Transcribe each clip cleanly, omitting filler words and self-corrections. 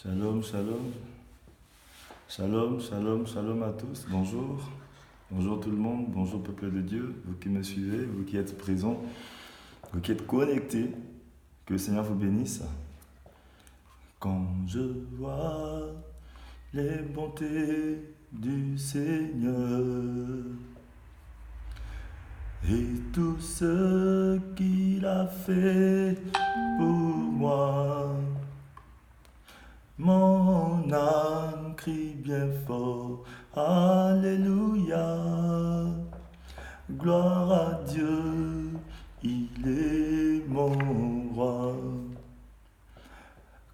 Shalom, shalom. Shalom, shalom, shalom à tous. Bonjour. Bonjour tout le monde. Bonjour peuple de Dieu. Vous qui me suivez, vous qui êtes présents, vous qui êtes connectés. Que le Seigneur vous bénisse. Quand je vois les bontés du Seigneur et tout ce qu'il a fait pour moi, mon âme crie bien fort, Alléluia, gloire à Dieu, il est mon roi.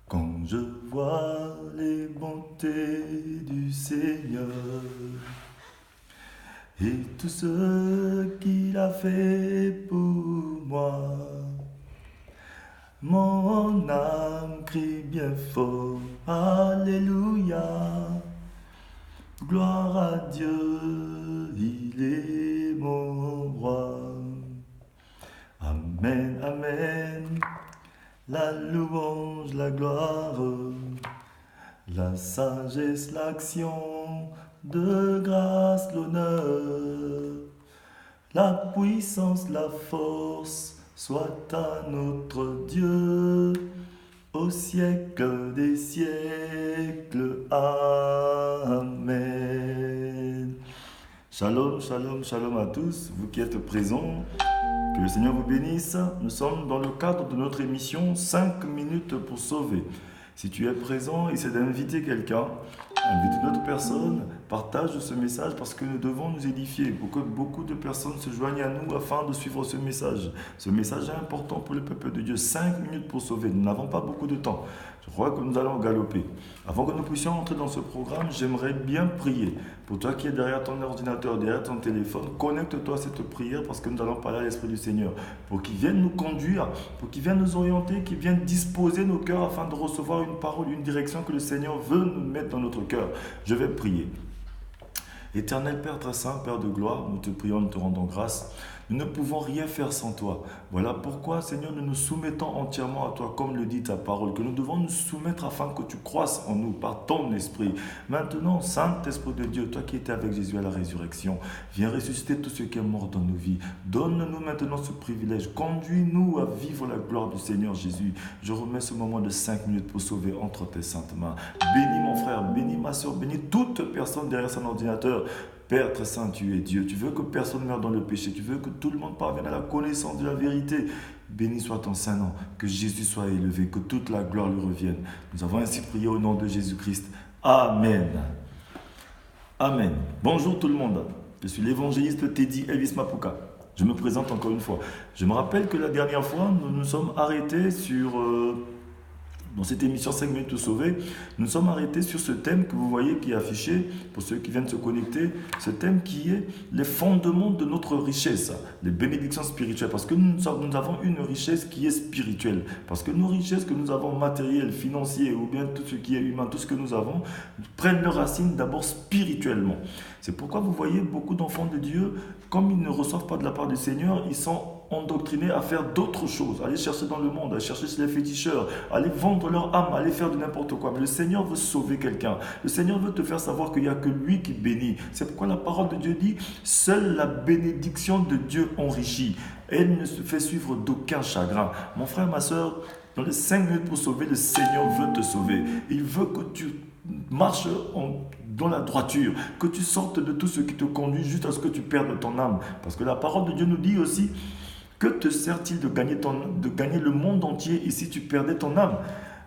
Quand je vois les bontés du Seigneur et tout ce qu'il a fait pour moi, mon âme crie bien fort, Alléluia, gloire à Dieu, il est mon roi. Amen, amen, la louange, la gloire, la sagesse, l'action, de grâce, l'honneur, la puissance, la force, soit à notre Dieu, au siècle des siècles. Amen. Shalom, shalom, shalom à tous, vous qui êtes présents. Que le Seigneur vous bénisse. Nous sommes dans le cadre de notre émission 5 minutes pour sauver. Si tu es présent, essaie d'inviter quelqu'un, invite une autre personne, partage ce message parce que nous devons nous édifier pour que beaucoup de personnes se joignent à nous afin de suivre ce message. Ce message est important pour le peuple de Dieu. 5 minutes pour sauver. Nous n'avons pas beaucoup de temps. Je crois que nous allons galoper. Avant que nous puissions entrer dans ce programme, j'aimerais bien prier. Pour toi qui es derrière ton ordinateur, derrière ton téléphone, connecte-toi à cette prière parce que nous allons parler à l'Esprit du Seigneur. Pour qu'il vienne nous conduire, pour qu'il vienne nous orienter, qu'il vienne disposer nos cœurs afin de recevoir une parole, une direction que le Seigneur veut nous mettre dans notre cœur. Je vais prier. Éternel Père très saint, Père de gloire, nous te prions, nous te rendons grâce. Nous ne pouvons rien faire sans toi. Voilà pourquoi, Seigneur, nous nous soumettons entièrement à toi, comme le dit ta parole, que nous devons nous soumettre afin que tu croisses en nous par ton esprit. Maintenant, Saint-Esprit de Dieu, toi qui étais avec Jésus à la résurrection, viens ressusciter tout ce qui est mort dans nos vies. Donne-nous maintenant ce privilège. Conduis-nous à vivre la gloire du Seigneur Jésus. Je remets ce moment de 5 minutes pour sauver entre tes saintes mains. Bénis mon frère, bénis ma soeur, bénis toute personne derrière son ordinateur. Père très saint, tu es Dieu. Tu veux que personne meure dans le péché. Tu veux que tout le monde parvienne à la connaissance de la vérité. Béni soit ton saint nom. Que Jésus soit élevé. Que toute la gloire lui revienne. Nous avons ainsi prié au nom de Jésus-Christ. Amen. Amen. Bonjour tout le monde. Je suis l'évangéliste Teddy Elvis Mapuka. Je me présente encore une fois. Je me rappelle que la dernière fois, nous nous sommes arrêtés dans cette émission 5 minutes pour sauver, nous sommes arrêtés sur ce thème que vous voyez qui est affiché, pour ceux qui viennent se connecter, ce thème qui est les fondements de notre richesse, les bénédictions spirituelles, parce que nous avons une richesse qui est spirituelle, parce que nos richesses que nous avons matérielles, financières, ou bien tout ce qui est humain, tout ce que nous avons, prennent leurs racines d'abord spirituellement. C'est pourquoi vous voyez beaucoup d'enfants de Dieu, comme ils ne reçoivent pas de la part du Seigneur, ils sont endoctrinés à faire d'autres choses, aller chercher dans le monde, aller chercher chez les féticheurs, aller vendre leur âme, aller faire de n'importe quoi. Mais le Seigneur veut sauver quelqu'un. Le Seigneur veut te faire savoir qu'il n'y a que lui qui bénit. C'est pourquoi la parole de Dieu dit, seule la bénédiction de Dieu enrichit. Elle ne se fait suivre d'aucun chagrin. Mon frère, ma soeur, dans les 5 minutes pour sauver, le Seigneur veut te sauver. Il veut que tu marches dans la droiture, que tu sortes de tout ce qui te conduit juste à ce que tu perdes ton âme. Parce que la parole de Dieu nous dit aussi, que te sert-il de gagner le monde entier et si tu perdais ton âme?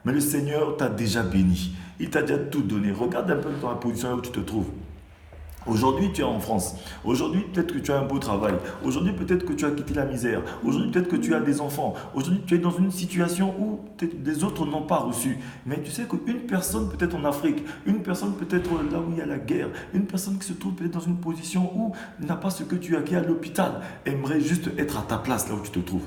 Mais le Seigneur t'a déjà béni. Il t'a déjà tout donné. Regarde un peu dans la position où tu te trouves. Aujourd'hui, tu es en France. Aujourd'hui, peut-être que tu as un beau travail. Aujourd'hui, peut-être que tu as quitté la misère. Aujourd'hui, peut-être que tu as des enfants. Aujourd'hui, tu es dans une situation où les autres n'ont pas reçu. Mais tu sais qu'une personne peut-être en Afrique, une personne peut-être là où il y a la guerre, une personne qui se trouve peut-être dans une position où il n'a pas ce que tu as, qui est à l'hôpital, aimerait juste être à ta place là où tu te trouves.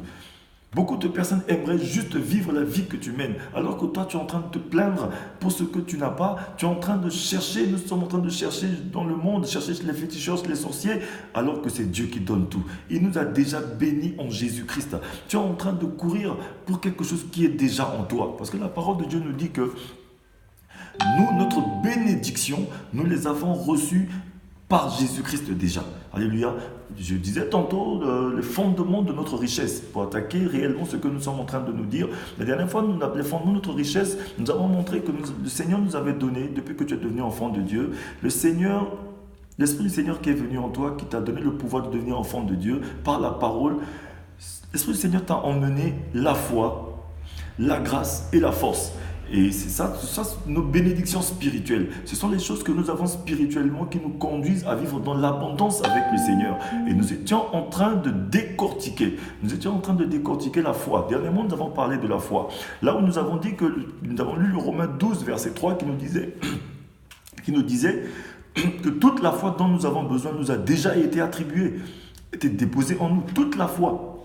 Beaucoup de personnes aimeraient juste vivre la vie que tu mènes, alors que toi tu es en train de te plaindre pour ce que tu n'as pas, tu es en train de chercher, nous sommes en train de chercher dans le monde, chercher chez les féticheurs, chez les sorciers, alors que c'est Dieu qui donne tout. Il nous a déjà bénis en Jésus-Christ. Tu es en train de courir pour quelque chose qui est déjà en toi, parce que la parole de Dieu nous dit que Nous, notre bénédiction, nous les avons reçues par Jésus-Christ déjà. Alléluia. Je disais tantôt les fondements de notre richesse pour attaquer réellement ce que nous sommes en train de nous dire. La dernière fois, les fondements de notre richesse, nous avons montré que le Seigneur nous avait donné, depuis que tu es devenu enfant de Dieu, l'Esprit du Seigneur qui est venu en toi, qui t'a donné le pouvoir de devenir enfant de Dieu par la parole. L'Esprit du Seigneur t'a emmené la foi, la grâce et la force. Et c'est ça, nos bénédictions spirituelles. Ce sont les choses que nous avons spirituellement qui nous conduisent à vivre dans l'abondance avec le Seigneur. Et nous étions en train de décortiquer. Nous étions en train de décortiquer la foi. Dernièrement, nous avons parlé de la foi. Là où nous avons dit que nous avons lu le Romains 12, verset 3, qui nous disait que toute la foi dont nous avons besoin nous a déjà été attribuée, été déposée en nous. Toute la foi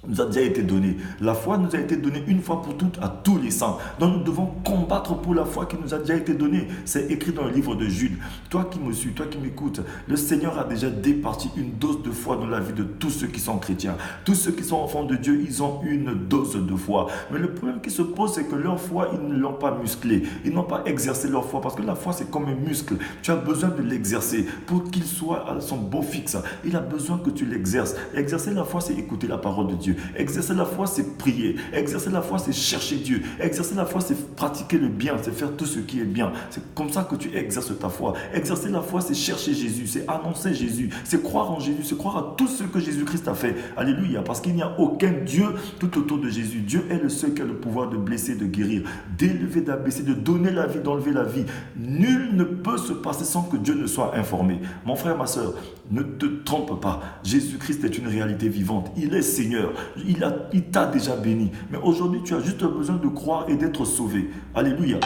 nous a déjà été donnée. La foi nous a été donnée une fois pour toutes à tous les saints. Donc nous devons combattre pour la foi qui nous a déjà été donnée. C'est écrit dans le livre de Jude. Toi qui me suis, toi qui m'écoutes, le Seigneur a déjà départi une dose de foi dans la vie de tous ceux qui sont chrétiens. Tous ceux qui sont enfants de Dieu, ils ont une dose de foi. Mais le problème qui se pose, c'est que leur foi, ils ne l'ont pas musclée. Ils n'ont pas exercé leur foi. Parce que la foi, c'est comme un muscle. Tu as besoin de l'exercer pour qu'il soit à son beau fixe. Il a besoin que tu l'exerces. Exercer la foi, c'est écouter la parole de Dieu. Exercer la foi, c'est prier. Exercer la foi, c'est chercher Dieu. Exercer la foi, c'est pratiquer le bien, c'est faire tout ce qui est bien. C'est comme ça que tu exerces ta foi. Exercer la foi, c'est chercher Jésus, c'est annoncer Jésus, c'est croire en Jésus, c'est croire à tout ce que Jésus-Christ a fait. Alléluia, parce qu'il n'y a aucun Dieu tout autour de Jésus. Dieu est le seul qui a le pouvoir de blesser, de guérir, d'élever, d'abaisser, de donner la vie, d'enlever la vie. Nul ne peut se passer sans que Dieu ne soit informé. Mon frère, ma soeur, ne te trompe pas. Jésus-Christ est une réalité vivante. Il est Seigneur. Il t'a déjà béni. Mais aujourd'hui, tu as juste besoin de croire et d'être sauvé. Alléluia.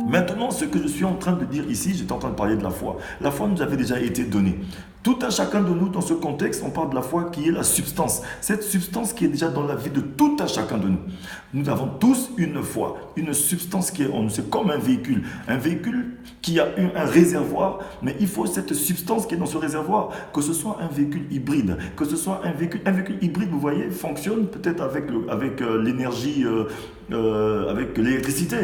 Maintenant, ce que je suis en train de dire ici, j'étais en train de parler de la foi. La foi nous avait déjà été donnée. Tout à chacun de nous, dans ce contexte, on parle de la foi qui est la substance. Cette substance qui est déjà dans la vie de tout à chacun de nous. Nous avons tous une foi, une substance qui est en nous. C'est comme un véhicule. Un véhicule qui a un réservoir, mais il faut cette substance qui est dans ce réservoir. Que ce soit un véhicule hybride, que ce soit un véhicule hybride, vous voyez, fonctionne peut-être avec l'énergie, avec l'électricité.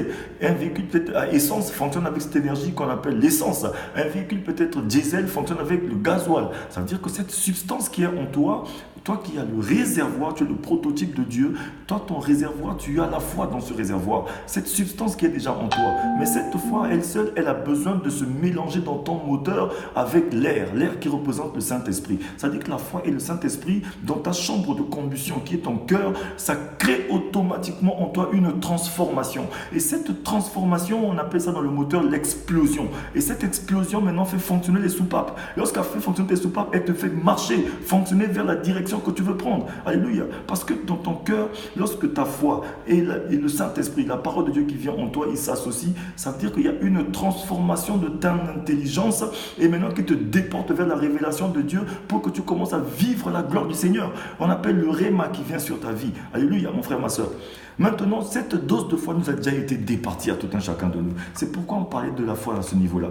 Un véhicule peut-être à essence fonctionne avec cette énergie qu'on appelle l'essence. Un véhicule peut-être diesel fonctionne avec le gasoil. Ça veut dire que cette substance qui est en toi, toi qui as le réservoir, tu es le prototype de Dieu, toi ton réservoir, tu as la foi dans ce réservoir. Cette substance qui est déjà en toi. Mais cette foi, elle seule, elle a besoin de se mélanger dans ton moteur avec l'air qui représente le Saint-Esprit. Ça veut dire que la foi et le Saint-Esprit, dans ta chambre de combustion qui est ton cœur, ça crée automatiquement en toi une transformation. Et cette transformation, on appelle ça dans le moteur l'explosion. Et cette explosion maintenant fait fonctionner les soupapes. Lorsqu'elle fait fonctionner tes soupapes, elle te fait marcher, fonctionner vers la direction que tu veux prendre. Alléluia. Parce que dans ton cœur, lorsque ta foi et le Saint-Esprit, la parole de Dieu qui vient en toi, ils s'associent, ça veut dire qu'il y a une transformation de ton intelligence et maintenant qui te déporte vers la révélation de Dieu pour que tu commences à vivre la gloire du Seigneur. On appelle le réma qui vient sur ta vie. Alléluia, mon frère, ma soeur. Maintenant, cette dose de foi nous a déjà été départie à tout un chacun de nous. C'est pourquoi on parlait de la foi à ce niveau-là.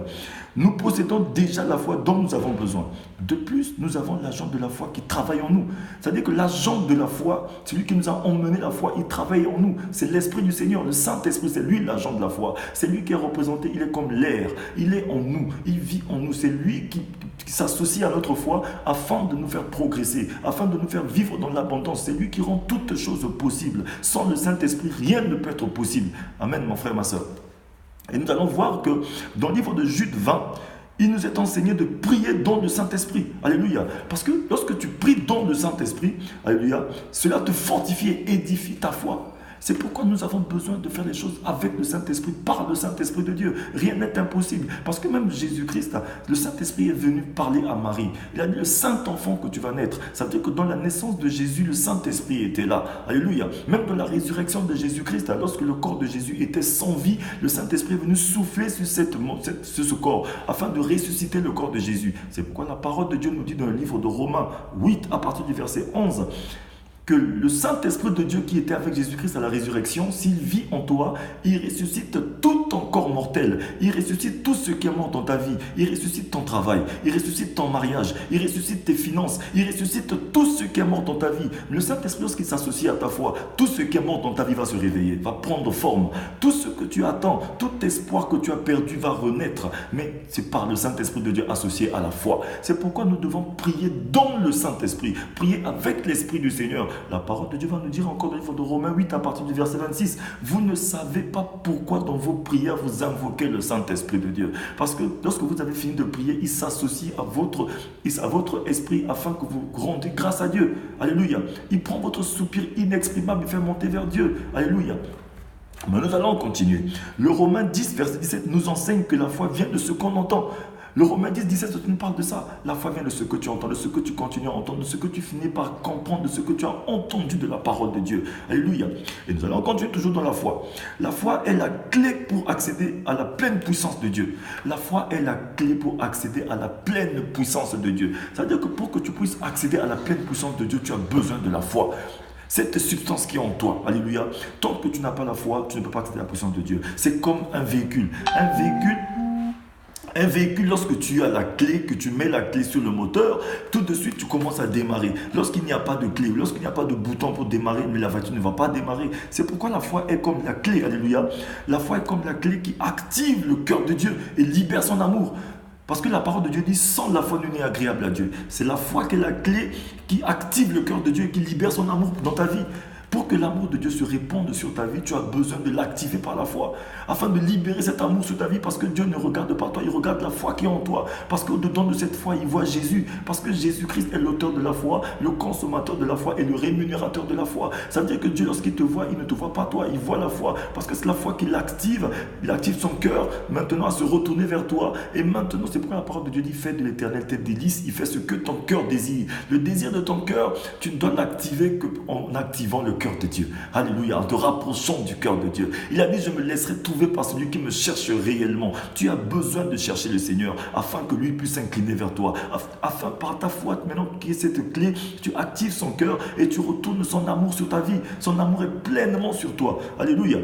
Nous possédons déjà la foi dont nous avons besoin. De plus, nous avons l'agent de la foi qui travaille en nous. C'est-à-dire que l'agent de la foi, celui qui nous a emmené la foi, il travaille en nous. C'est l'Esprit du Seigneur, le Saint-Esprit, c'est lui l'agent de la foi. C'est lui qui est représenté, il est comme l'air. Il est en nous, il vit en nous. C'est lui qui s'associe à notre foi afin de nous faire progresser, afin de nous faire vivre dans l'abondance. C'est lui qui rend toutes choses possibles. Sans le Saint-Esprit, rien ne peut être possible. Amen, mon frère, ma soeur. Et nous allons voir que dans le livre de Jude 20, il nous est enseigné de prier dans le Saint-Esprit. Alléluia. Parce que lorsque tu pries dans le Saint-Esprit, alléluia, cela te fortifie et édifie ta foi. C'est pourquoi nous avons besoin de faire les choses avec le Saint-Esprit, par le Saint-Esprit de Dieu. Rien n'est impossible. Parce que même Jésus-Christ, le Saint-Esprit est venu parler à Marie. Il a dit, le Saint-Enfant que tu vas naître. Ça veut dire que dans la naissance de Jésus, le Saint-Esprit était là. Alléluia. Même dans la résurrection de Jésus-Christ, lorsque le corps de Jésus était sans vie, le Saint-Esprit est venu souffler sur ce corps, afin de ressusciter le corps de Jésus. C'est pourquoi la parole de Dieu nous dit dans le livre de Romains 8, à partir du verset 11, que le Saint-Esprit de Dieu qui était avec Jésus-Christ à la résurrection, s'il vit en toi, il ressuscite tout ton corps mortel. Il ressuscite tout ce qui est mort dans ta vie. Il ressuscite ton travail. Il ressuscite ton mariage. Il ressuscite tes finances. Il ressuscite tout ce qui est mort dans ta vie. Le Saint-Esprit, lorsqu'il s'associe à ta foi, tout ce qui est mort dans ta vie va se réveiller, va prendre forme. Tout ce que tu attends, tout espoir que tu as perdu va renaître. Mais c'est par le Saint-Esprit de Dieu associé à la foi. C'est pourquoi nous devons prier dans le Saint-Esprit. Prier avec l'Esprit du Seigneur. La parole de Dieu va nous dire encore dans le livre de Romains 8 à partir du verset 26. Vous ne savez pas pourquoi dans vos prières vous invoquez le Saint-Esprit de Dieu. Parce que lorsque vous avez fini de prier, il s'associe à votre esprit afin que vous rendiez grâce à Dieu. Alléluia. Il prend votre soupir inexprimable et fait monter vers Dieu. Alléluia. Mais nous allons continuer. Le Romains 10 verset 17 nous enseigne que la foi vient de ce qu'on entend. Le Romains 10, 17 nous parle de ça. La foi vient de ce que tu entends, de ce que tu continues à entendre, de ce que tu finis par comprendre, de ce que tu as entendu de la parole de Dieu. Alléluia. Et nous allons continuer toujours dans la foi. La foi est la clé pour accéder à la pleine puissance de Dieu. La foi est la clé pour accéder à la pleine puissance de Dieu. C'est-à-dire que pour que tu puisses accéder à la pleine puissance de Dieu, tu as besoin de la foi. Cette substance qui est en toi, alléluia. Tant que tu n'as pas la foi, tu ne peux pas accéder à la puissance de Dieu. C'est comme un véhicule. Un véhicule, lorsque tu as la clé, que tu mets la clé sur le moteur, tout de suite, tu commences à démarrer. Lorsqu'il n'y a pas de clé, lorsqu'il n'y a pas de bouton pour démarrer, mais la voiture ne va pas démarrer. C'est pourquoi la foi est comme la clé, alléluia. La foi est comme la clé qui active le cœur de Dieu et libère son amour. Parce que la parole de Dieu dit, sans la foi, nul n'est agréable à Dieu. C'est la foi qui est la clé qui active le cœur de Dieu et qui libère son amour dans ta vie. Pour que l'amour de Dieu se répande sur ta vie, tu as besoin de l'activer par la foi. Afin de libérer cet amour sur ta vie, parce que Dieu ne regarde pas toi, il regarde la foi qui est en toi. Parce qu'au-dedans de cette foi, il voit Jésus. Parce que Jésus-Christ est l'auteur de la foi, le consommateur de la foi et le rémunérateur de la foi. Ça veut dire que Dieu, lorsqu'il te voit, il ne te voit pas toi, il voit la foi. Parce que c'est la foi qui l'active. Il active son cœur maintenant à se retourner vers toi. Et maintenant, c'est pourquoi la parole de Dieu dit, fais de l'Éternel tes délices. Il fait ce que ton cœur désire. Le désir de ton cœur, tu ne dois l'activer qu'en activant le cœur de Dieu. Alléluia, en te rapprochant du cœur de Dieu. Il a dit, je me laisserai trouver par celui qui me cherche réellement. Tu as besoin de chercher le Seigneur afin que lui puisse s'incliner vers toi. Afin, par ta foi, maintenant qui est cette clé, tu actives son cœur et tu retournes son amour sur ta vie. Son amour est pleinement sur toi. Alléluia.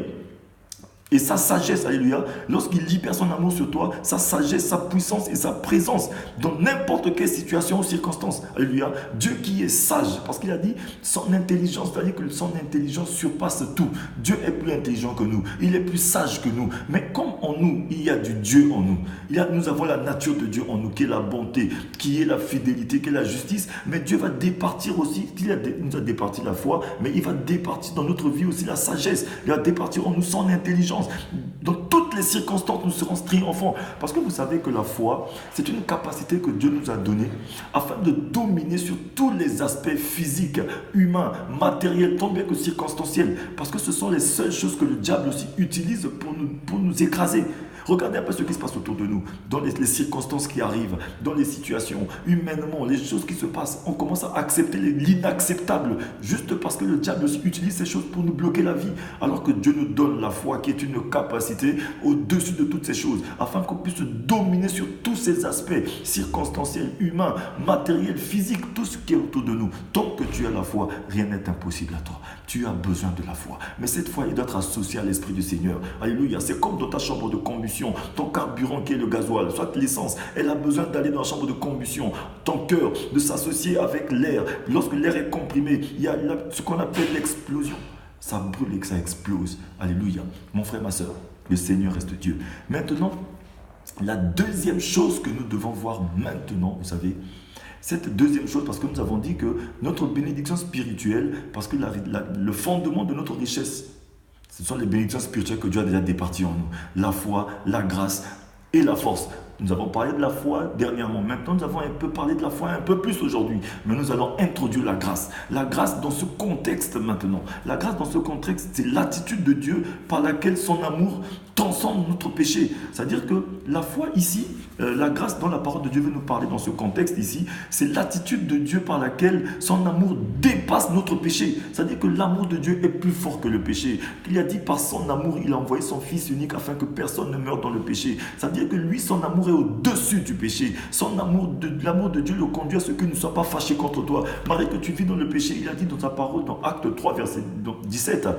Et sa sagesse, alléluia, lorsqu'il libère son amour sur toi, sa sagesse, sa puissance et sa présence dans n'importe quelle situation ou circonstance, alléluia, Dieu qui est sage, parce qu'il a dit, son intelligence, c'est-à-dire que son intelligence surpasse tout. Dieu est plus intelligent que nous, il est plus sage que nous, mais comme en nous, il y a du Dieu en nous, nous avons la nature de Dieu en nous, qui est la bonté, qui est la fidélité, qui est la justice, mais Dieu va départir aussi, il nous a départi la foi, mais il va départir dans notre vie aussi la sagesse, il va départir en nous son intelligence. Dans toutes les circonstances, nous serons triomphants. Parce que vous savez que la foi, c'est une capacité que Dieu nous a donnée afin de dominer sur tous les aspects physiques, humains, matériels, tant bien que circonstanciels. Parce que ce sont les seules choses que le diable aussi utilise pour nous écraser. Regardez un peu ce qui se passe autour de nous, dans les circonstances qui arrivent, dans les situations, humainement, les choses qui se passent. On commence à accepter l'inacceptable, juste parce que le diable aussi utilise ces choses pour nous bloquer la vie. Alors que Dieu nous donne la foi qui est une capacité au-dessus de toutes ces choses, afin qu'on puisse dominer sur tous ces aspects circonstanciels, humains, matériels, physiques, tout ce qui est autour de nous. Tant que tu as la foi, rien n'est impossible à toi. Tu as besoin de la foi. Mais cette foi, il doit être associée à l'Esprit du Seigneur. Alléluia. C'est comme dans ta chambre de combustion. Ton carburant qui est le gasoil, soit l'essence, elle a besoin d'aller dans la chambre de combustion. Ton cœur, de s'associer avec l'air. Lorsque l'air est comprimé, il y a ce qu'on appelle l'explosion. Ça brûle et que ça explose. Alléluia. Mon frère, ma soeur, le Seigneur reste Dieu. Maintenant, la deuxième chose que nous devons voir maintenant, vous savez, cette deuxième chose, parce que nous avons dit que notre bénédiction spirituelle, parce que le fondement de notre richesse, ce sont les bénédictions spirituelles que Dieu a déjà départies en nous. La foi, la grâce et la force. Nous avons parlé de la foi dernièrement. Maintenant, nous avons un peu parlé de la foi un peu plus aujourd'hui. Mais nous allons introduire la grâce. La grâce dans ce contexte maintenant. La grâce dans ce contexte, c'est l'attitude de Dieu par laquelle son amour sans notre péché. C'est-à-dire que la foi ici, la grâce dont la parole de Dieu veut nous parler dans ce contexte ici, c'est l'attitude de Dieu par laquelle son amour dépasse notre péché. C'est-à-dire que l'amour de Dieu est plus fort que le péché. Il a dit par son amour, il a envoyé son Fils unique afin que personne ne meure dans le péché. C'est-à-dire que lui, son amour est au-dessus du péché. L'amour de Dieu le conduit à ce qu'il ne soit pas fâché contre toi. Malgré que tu vis dans le péché, il a dit dans sa parole, dans Acte 3, verset 17,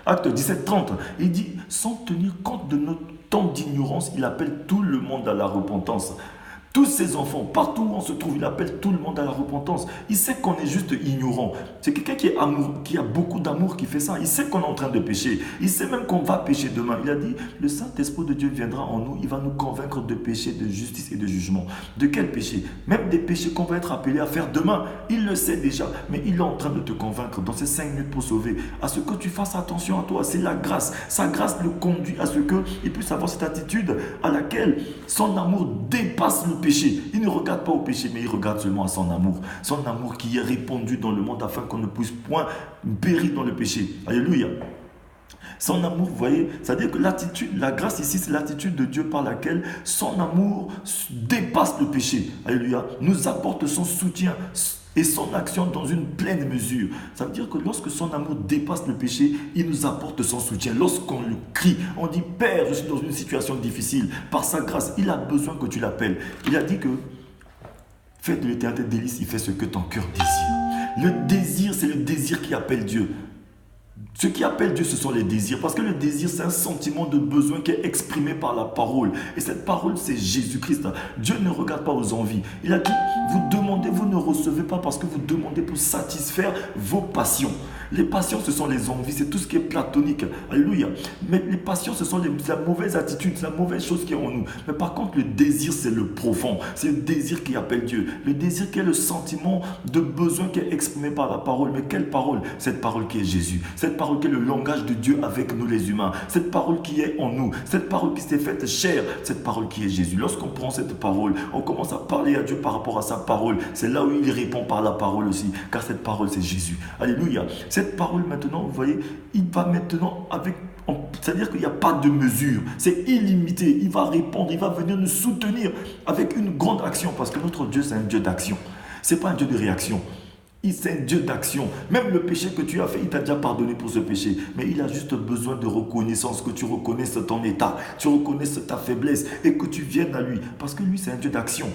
Acte 17, 30, il dit, sans tenir compte de notre temps d'ignorance, il appelle tout le monde à la repentance. Tous ses enfants, partout où on se trouve, il appelle tout le monde à la repentance. Il sait qu'on est juste ignorant. C'est quelqu'un qui a beaucoup d'amour qui fait ça. Il sait qu'on est en train de pécher. Il sait même qu'on va pécher demain. Il a dit, le Saint-Esprit de Dieu viendra en nous. Il va nous convaincre de péché, de justice et de jugement. De quel péché? Même des péchés qu'on va être appelés à faire demain. Il le sait déjà. Mais il est en train de te convaincre dans ces 5 minutes pour sauver. À ce que tu fasses attention à toi. C'est la grâce. Sa grâce le conduit à ce qu'il puisse avoir cette attitude à laquelle son amour dépasse le péché. Il ne regarde pas au péché, mais il regarde seulement à son amour. Son amour qui est répandu dans le monde afin qu'on ne puisse point périr dans le péché. Alléluia. Son amour, vous voyez, c'est-à-dire que la grâce ici, c'est l'attitude de Dieu par laquelle son amour dépasse le péché. Alléluia. Nous apporte son soutien et son action dans une pleine mesure. Ça veut dire que lorsque son amour dépasse le péché, il nous apporte son soutien. Lorsqu'on lui crie, on dit « Père, je suis dans une situation difficile. » Par sa grâce, il a besoin que tu l'appelles. Il a dit que « Fais de l'éternité délice, il fait ce que ton cœur désire. » Le désir, c'est le désir qui appelle Dieu. Ce qui appelle Dieu, ce sont les désirs. Parce que le désir, c'est un sentiment de besoin qui est exprimé par la parole. Et cette parole, c'est Jésus-Christ. Dieu ne regarde pas aux envies. Il a dit, vous demandez, vous ne recevez pas parce que vous demandez pour satisfaire vos passions. Les passions, ce sont les envies, c'est tout ce qui est platonique. Alléluia. Mais les passions, ce sont la mauvaise attitude, c'est la mauvaise chose qui est en nous. Mais par contre, le désir, c'est le profond. C'est le désir qui appelle Dieu. Le désir qui est le sentiment de besoin qui est exprimé par la parole. Mais quelle parole? Cette parole qui est Jésus. Cette parole qui est le langage de Dieu avec nous les humains. Cette parole qui est en nous. Cette parole qui s'est faite chair. Cette parole qui est Jésus. Lorsqu'on prend cette parole, on commence à parler à Dieu par rapport à sa parole. C'est là où il répond par la parole aussi. Car cette parole, c'est Jésus. Alléluia. Cette parole maintenant, vous voyez, il va maintenant avec... C'est-à-dire qu'il n'y a pas de mesure. C'est illimité. Il va répondre, il va venir nous soutenir avec une grande action. Parce que notre Dieu, c'est un Dieu d'action. Ce n'est pas un Dieu de réaction. C'est un Dieu d'action. Même le péché que tu as fait, il t'a déjà pardonné pour ce péché. Mais il a juste besoin de reconnaissance, que tu reconnaisses ton état, tu reconnaisses ta faiblesse et que tu viennes à lui. Parce que lui, c'est un Dieu d'action.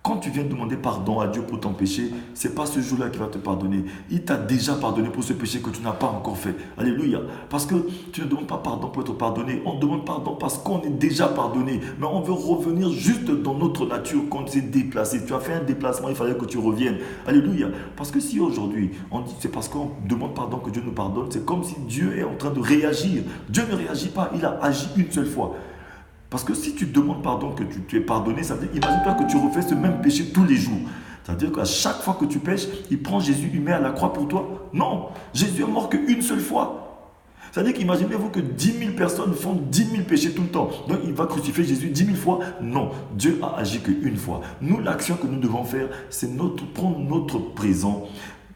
Quand tu viens demander pardon à Dieu pour ton péché, ce n'est pas ce jour-là qu'il va te pardonner. Il t'a déjà pardonné pour ce péché que tu n'as pas encore fait. Alléluia. Parce que tu ne demandes pas pardon pour être pardonné. On demande pardon parce qu'on est déjà pardonné. Mais on veut revenir juste dans notre nature quand on s'est déplacé. Tu as fait un déplacement, il fallait que tu reviennes. Alléluia. Parce que si aujourd'hui, on dit c'est parce qu'on demande pardon que Dieu nous pardonne, c'est comme si Dieu est en train de réagir. Dieu ne réagit pas, il a agi une seule fois. Parce que si tu demandes pardon, que tu es pardonné, ça veut dire, imagine-toi que tu refais ce même péché tous les jours. C'est-à-dire qu'à chaque fois que tu pêches, il prend Jésus, il met à la croix pour toi. Non, Jésus est mort qu'une seule fois. C'est-à-dire qu'imaginez-vous que 10 000 personnes font 10 000 péchés tout le temps. Donc il va crucifier Jésus 10 000 fois. Non, Dieu a agi qu'une fois. Nous, l'action que nous devons faire, c'est prendre notre présent.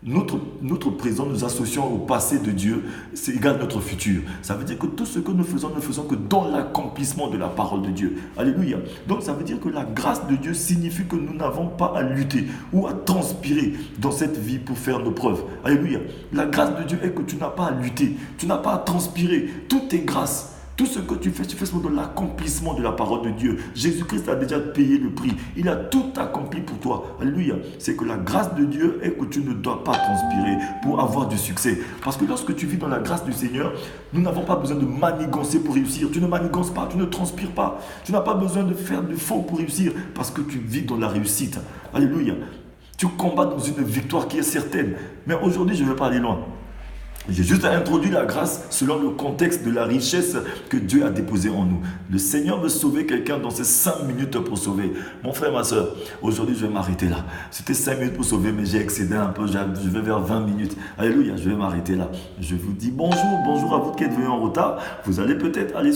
Notre présent, nous associons au passé de Dieu, c'est égal notre futur. Ça veut dire que tout ce que nous faisons, ne faisons que dans l'accomplissement de la parole de Dieu. Alléluia. Donc ça veut dire que la grâce de Dieu signifie que nous n'avons pas à lutter ou à transpirer dans cette vie pour faire nos preuves. Alléluia. La grâce de Dieu est que tu n'as pas à lutter, tu n'as pas à transpirer. Tout est grâce. Tout ce que tu fais dans l'accomplissement de la parole de Dieu. Jésus-Christ a déjà payé le prix. Il a tout accompli pour toi. Alléluia. C'est que la grâce de Dieu est que tu ne dois pas transpirer pour avoir du succès. Parce que lorsque tu vis dans la grâce du Seigneur, nous n'avons pas besoin de manigancer pour réussir. Tu ne manigances pas, tu ne transpires pas. Tu n'as pas besoin de faire du faux pour réussir parce que tu vis dans la réussite. Alléluia. Tu combats dans une victoire qui est certaine. Mais aujourd'hui, je ne vais pas aller loin. J'ai juste introduit la grâce selon le contexte de la richesse que Dieu a déposée en nous. Le Seigneur veut sauver quelqu'un dans ces 5 minutes pour sauver. Mon frère, ma soeur, aujourd'hui je vais m'arrêter là. C'était 5 minutes pour sauver, mais j'ai excédé un peu. Je vais vers 20 minutes. Alléluia, je vais m'arrêter là. Je vous dis bonjour à vous qui êtes venus en retard. Vous allez peut-être aller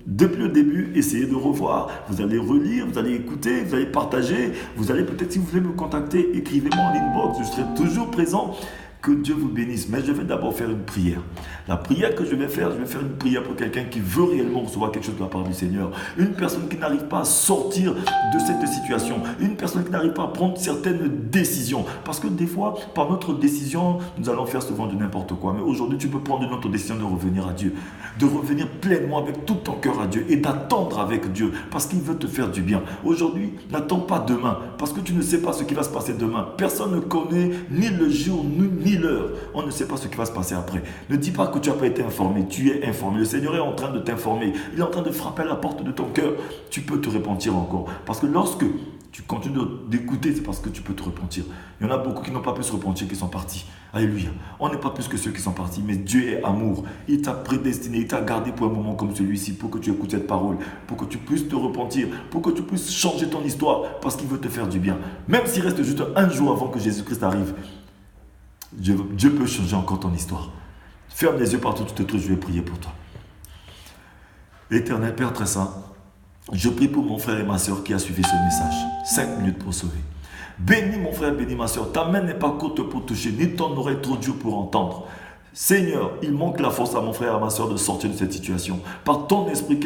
depuis le début, essayer de revoir. Vous allez relire, vous allez écouter, vous allez partager. Vous allez peut-être, si vous voulez me contacter, écrivez-moi en inbox. Je serai toujours présent. Que Dieu vous bénisse. Mais je vais d'abord faire une prière. La prière que je vais faire une prière pour quelqu'un qui veut réellement recevoir quelque chose de la part du Seigneur. Une personne qui n'arrive pas à sortir de cette situation. Une personne qui n'arrive pas à prendre certaines décisions. Parce que des fois, par notre décision, nous allons faire souvent de n'importe quoi. Mais aujourd'hui, tu peux prendre une autre décision de revenir à Dieu. De revenir pleinement avec tout ton cœur à Dieu et d'attendre avec Dieu. Parce qu'il veut te faire du bien. Aujourd'hui, n'attends pas demain. Parce que tu ne sais pas ce qui va se passer demain. Personne ne connaît ni le jour ni l'heure. On ne sait pas ce qui va se passer après. Ne dis pas que tu n'as pas été informé. Tu es informé. Le Seigneur est en train de t'informer. Il est en train de frapper à la porte de ton cœur. Tu peux te repentir encore. Parce que lorsque tu continues d'écouter, c'est parce que tu peux te repentir. Il y en a beaucoup qui n'ont pas pu se repentir, qui sont partis. Alléluia. On n'est pas plus que ceux qui sont partis, mais Dieu est amour. Il t'a prédestiné, il t'a gardé pour un moment comme celui-ci, pour que tu écoutes cette parole, pour que tu puisses te repentir, pour que tu puisses changer ton histoire, parce qu'il veut te faire du bien. Même s'il reste juste un jour avant que Jésus-Christ arrive, Dieu peut changer encore ton histoire. Ferme les yeux partout où tu te trouves, je vais prier pour toi. Éternel Père très saint, je prie pour mon frère et ma soeur qui a suivi ce message. 5 minutes pour sauver. Bénis mon frère, bénis ma soeur. Ta main n'est pas courte pour toucher, ni ton oreille trop dure pour entendre. Seigneur, il manque la force à mon frère et à ma soeur de sortir de cette situation. Par ton Esprit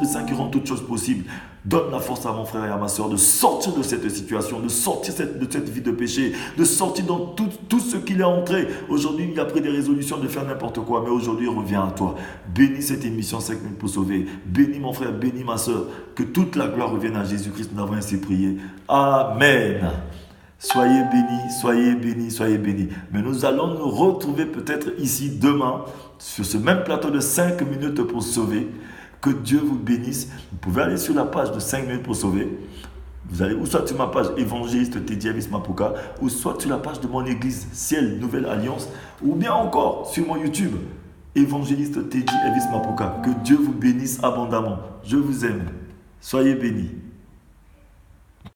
Saint qui rend toutes choses possibles, donne la force à mon frère et à ma soeur de sortir de cette situation, de sortir de cette vie de péché, de sortir dans tout ce qu'il est entré. Aujourd'hui, il a pris des résolutions de faire n'importe quoi, mais aujourd'hui, il revient à toi. Bénis cette émission 5 minutes pour sauver. Bénis mon frère, bénis ma soeur. Que toute la gloire revienne à Jésus-Christ. Nous avons ainsi prié. Amen. Soyez bénis, soyez bénis, soyez bénis. Mais nous allons nous retrouver peut-être ici demain, sur ce même plateau de 5 minutes pour sauver. Que Dieu vous bénisse. Vous pouvez aller sur la page de 5 minutes pour sauver. Vous allez ou soit sur ma page évangéliste Teddy Elvis Mapuka, ou soit sur la page de mon église Ciel Nouvelle Alliance, ou bien encore sur mon YouTube, évangéliste Teddy Elvis Mapuka. Que Dieu vous bénisse abondamment. Je vous aime. Soyez bénis.